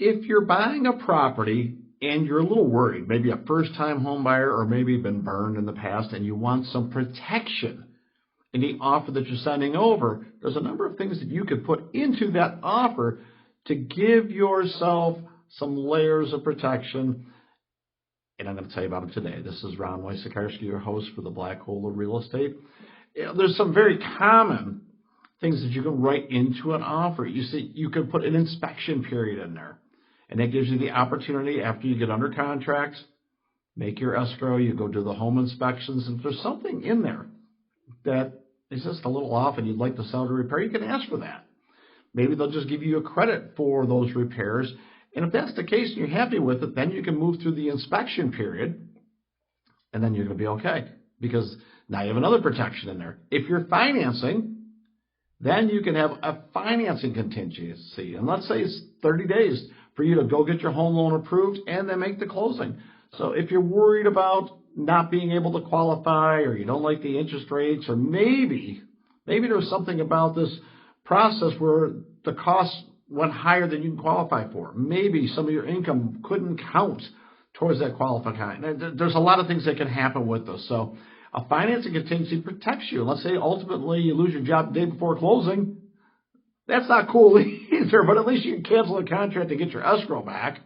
If you're buying a property and you're a little worried, maybe a first-time home buyer or maybe you've been burned in the past and you want some protection in the offer that you're sending over, there's a number of things that you could put into that offer to give yourself some layers of protection. And I'm going to tell you about them today. This is Ron Wojciechowski, your host for the Black Hole of Real Estate. There's some very common things that you can write into an offer. You see, you can put an inspection period in there. And that gives you the opportunity after you get under contract, make your escrow, you go do the home inspections. And if there's something in there that is just a little off and you'd like the seller to repair, you can ask for that. Maybe they'll just give you a credit for those repairs. And if that's the case and you're happy with it, then you can move through the inspection period and then you're going to be okay because now you have another protection in there. If you're financing, then you can have a financing contingency. And let's say it's 30 days for you to go get your home loan approved and then make the closing. So if you're worried about not being able to qualify or you don't like the interest rates or maybe there's something about this process where the costs went higher than you can qualify for. Maybe some of your income couldn't count towards that qualifying. There's a lot of things that can happen with this. So a financing contingency protects you. Let's say ultimately you lose your job the day before closing. That's not cool either, but at least you can cancel the contract to get your escrow back.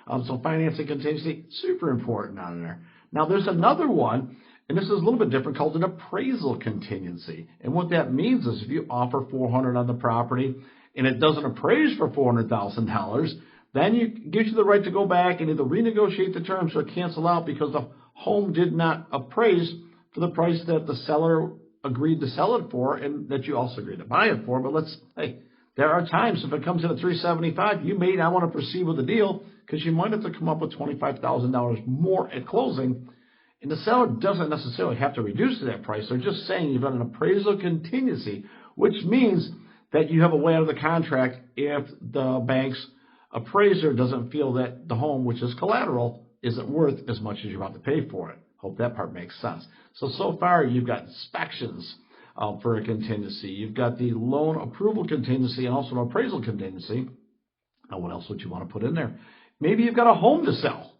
So financing contingency, super important on there. Now there's another one, and this is a little bit different, called an appraisal contingency. And what that means is if you offer $400,000 on the property and it doesn't appraise for $400,000, then it gives you the right to go back and either renegotiate the terms or cancel out because the home did not appraise for the price that the seller agreed to sell it for and that you also agreed to buy it for. But there are times if it comes in at $375,000, you may not want to proceed with the deal because you might have to come up with $25,000 more at closing. And the seller doesn't necessarily have to reduce to that price. They're just saying you've got an appraisal contingency, which means that you have a way out of the contract if the bank's appraiser doesn't feel that the home, which is collateral, isn't worth as much as you're about to pay for it. Hope that part makes sense. So far, you've got inspections for a contingency. You've got the loan approval contingency and also an appraisal contingency. Now, what else would you want to put in there? Maybe you've got a home to sell.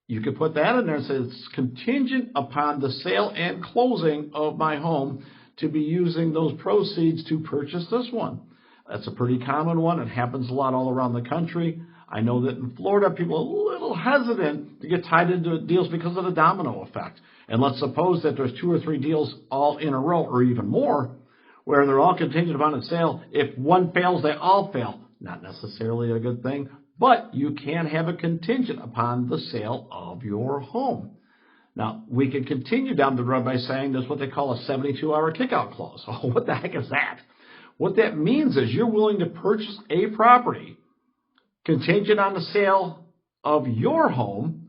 You could put that in there and say it's contingent upon the sale and closing of my home to be using those proceeds to purchase this one. That's a pretty common one. It happens a lot all around the country. I know that in Florida, people are a little hesitant to get tied into deals because of the domino effect. And let's suppose that there's 2 or 3 deals all in a row or even more where they're all contingent upon a sale. If one fails, they all fail. Not necessarily a good thing, but you can have a contingent upon the sale of your home. Now, we can continue down the road by saying there's what they call a 72-hour kickout clause. Oh, what the heck is that? What that means is you're willing to purchase a property contingent on the sale of your home,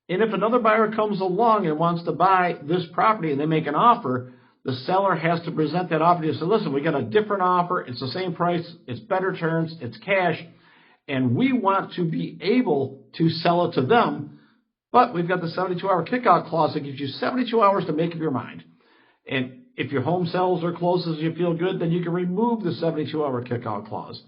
and if another buyer comes along and wants to buy this property and they make an offer, the seller has to present that offer to you and say, listen, we got a different offer, it's the same price, it's better terms, it's cash, and we want to be able to sell it to them, but we've got the 72-hour kickout clause that gives you 72 hours to make up your mind. And if your home sells or closes, you feel good, then you can remove the 72-hour kickout clause.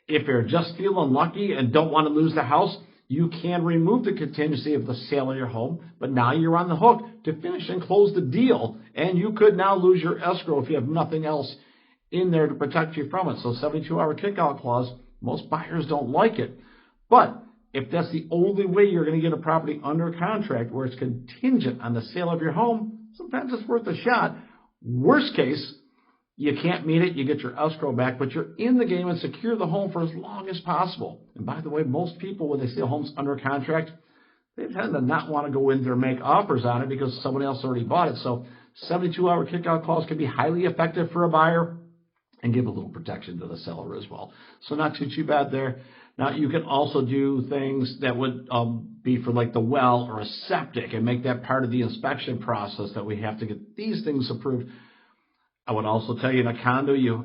If you're just feeling lucky and don't want to lose the house, you can remove the contingency of the sale of your home, but now you're on the hook to finish and close the deal, and you could now lose your escrow if you have nothing else in there to protect you from it. So 72-hour kickout clause, most buyers don't like it. But if that's the only way you're going to get a property under contract where it's contingent on the sale of your home, sometimes it's worth a shot. Worst case, you can't meet it, you get your escrow back, but you're in the game and secure the home for as long as possible. And by the way, most people, when they see a home's under contract, they tend to not want to go in there and make offers on it because somebody else already bought it. So 72-hour kickout clause can be highly effective for a buyer and give a little protection to the seller as well. So not too bad there. Now, you can also do things that would be for like the well or a septic and make that part of the inspection process that we have to get these things approved. I would also tell you in a condo, you're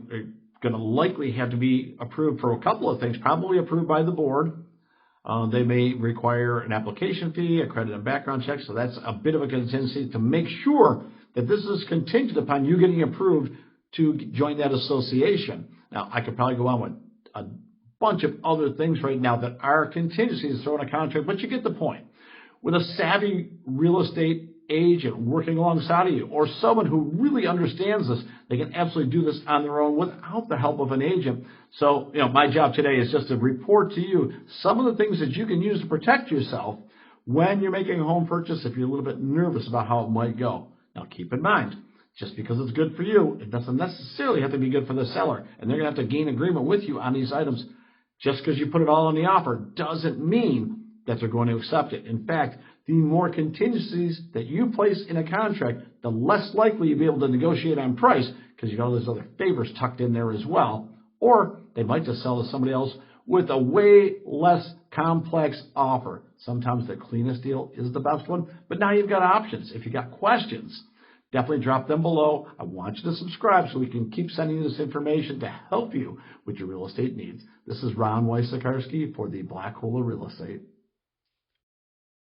going to likely have to be approved for a couple of things, probably approved by the board. They may require an application fee, a credit and background check, so that's a bit of a contingency to make sure that this is contingent upon you getting approved to join that association. Now, I could probably go on with a bunch of other things right now that are contingencies thrown in a contract, but you get the point. With a savvy real estate agent working alongside of you, or someone who really understands this, they can absolutely do this on their own without the help of an agent. So, my job today is just to report to you some of the things that you can use to protect yourself when you're making a home purchase if you're a little bit nervous about how it might go. Now, keep in mind, just because it's good for you, it doesn't necessarily have to be good for the seller, and they're going to have to gain agreement with you on these items. Just because you put it all on the offer doesn't mean that they're going to accept it. In fact, the more contingencies that you place in a contract, the less likely you'll be able to negotiate on price because you got all those other favors tucked in there as well. Or they might just sell to somebody else with a way less complex offer. Sometimes the cleanest deal is the best one, but now you've got options. If you've got questions, definitely drop them below. I want you to subscribe so we can keep sending you this information to help you with your real estate needs. This is Ron Wysakarski for the Black Hole of Real Estate.